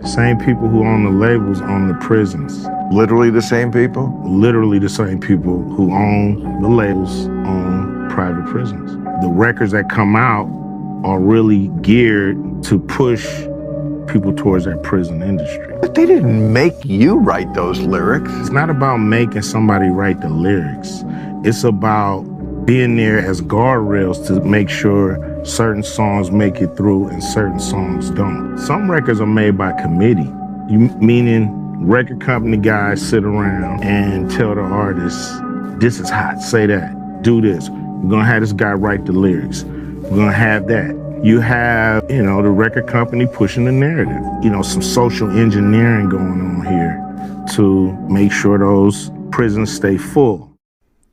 Same people who own the labels own the prisons. Literally the same people? Literally the same people who own the labels own private prisons. The records that come out are really geared to push people towards that prison industry. But they didn't make you write those lyrics. It's not about making somebody write the lyrics. It's about being there as guardrails to make sure certain songs make it through and certain songs don't. Some records are made by committee, meaning record company guys sit around and tell the artists, this is hot, say that, do this. We're gonna have this guy write the lyrics. We're gonna have that. You have, the record company pushing the narrative. Some social engineering going on here to make sure those prisons stay full.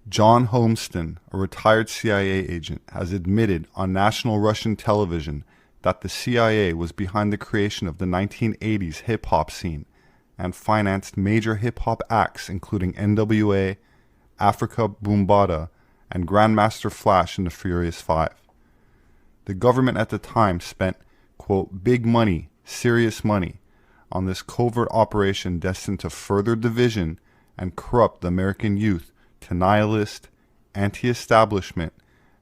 John Holmston, a retired CIA agent, has admitted on national Russian television that the CIA was behind the creation of the 1980s hip-hop scene and financed major hip-hop acts including NWA, Africa Boombata, and Grandmaster Flash and the Furious Five. The government at the time spent, quote, big money, serious money, on this covert operation destined to further division and corrupt the American youth to nihilist, anti-establishment,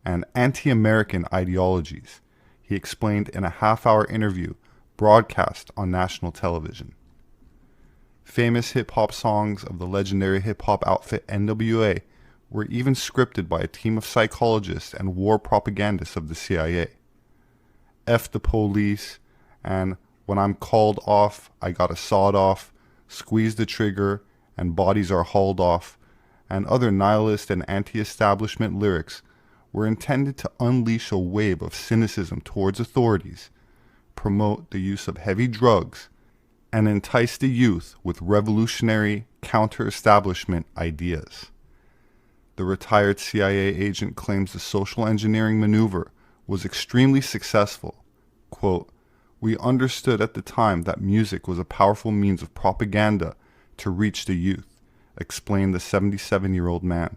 and anti-American ideologies, he explained in a half-hour interview broadcast on national television. Famous hip-hop songs of the legendary hip-hop outfit NWA were even scripted by a team of psychologists and war propagandists of the CIA. F the police, and when I'm called off, I got a sawed off, squeeze the trigger, and bodies are hauled off, and other nihilist and anti-establishment lyrics were intended to unleash a wave of cynicism towards authorities, promote the use of heavy drugs, and entice the youth with revolutionary counter-establishment ideas. The retired CIA agent claims the social engineering maneuver was extremely successful. Quote, we understood at the time that music was a powerful means of propaganda to reach the youth, explained the 77-year-old man.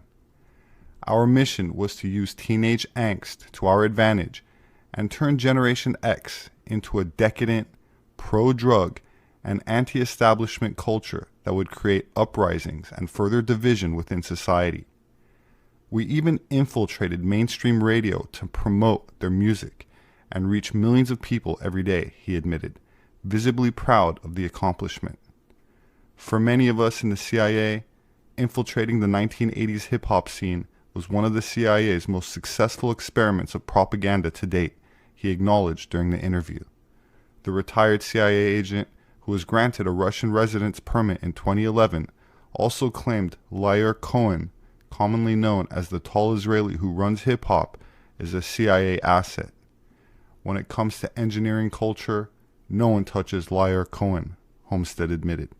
Our mission was to use teenage angst to our advantage and turn Generation X into a decadent, pro-drug, and anti-establishment culture that would create uprisings and further division within society. We even infiltrated mainstream radio to promote their music and reach millions of people every day, he admitted, visibly proud of the accomplishment. For many of us in the CIA, infiltrating the 1980s hip-hop scene was one of the CIA's most successful experiments of propaganda to date, he acknowledged during the interview. The retired CIA agent, who was granted a Russian residence permit in 2011, also claimed Lyre Cohen, commonly known as the tall Israeli who runs hip-hop, is a CIA asset. When it comes to engineering culture, no one touches Lyre Cohen, Homestead admitted.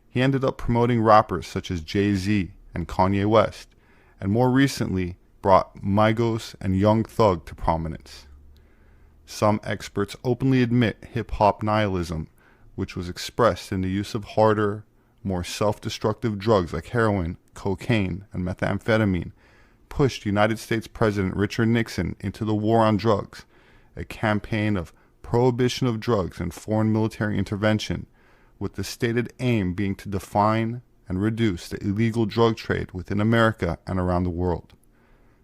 He ended up promoting rappers such as Jay-Z and Kanye West, and more recently brought Migos and Young Thug to prominence. Some experts openly admit hip-hop nihilism, which was expressed in the use of harder, more self-destructive drugs like heroin, cocaine, and methamphetamine, pushed United States President Richard Nixon into the war on drugs, a campaign of prohibition of drugs and foreign military intervention, with the stated aim being to define and reduce the illegal drug trade within America and around the world.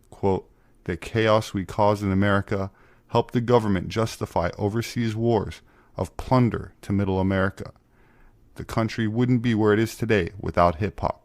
Quote, the chaos we caused in America helped the government justify overseas wars of plunder to middle America. The country wouldn't be where it is today without hip-hop.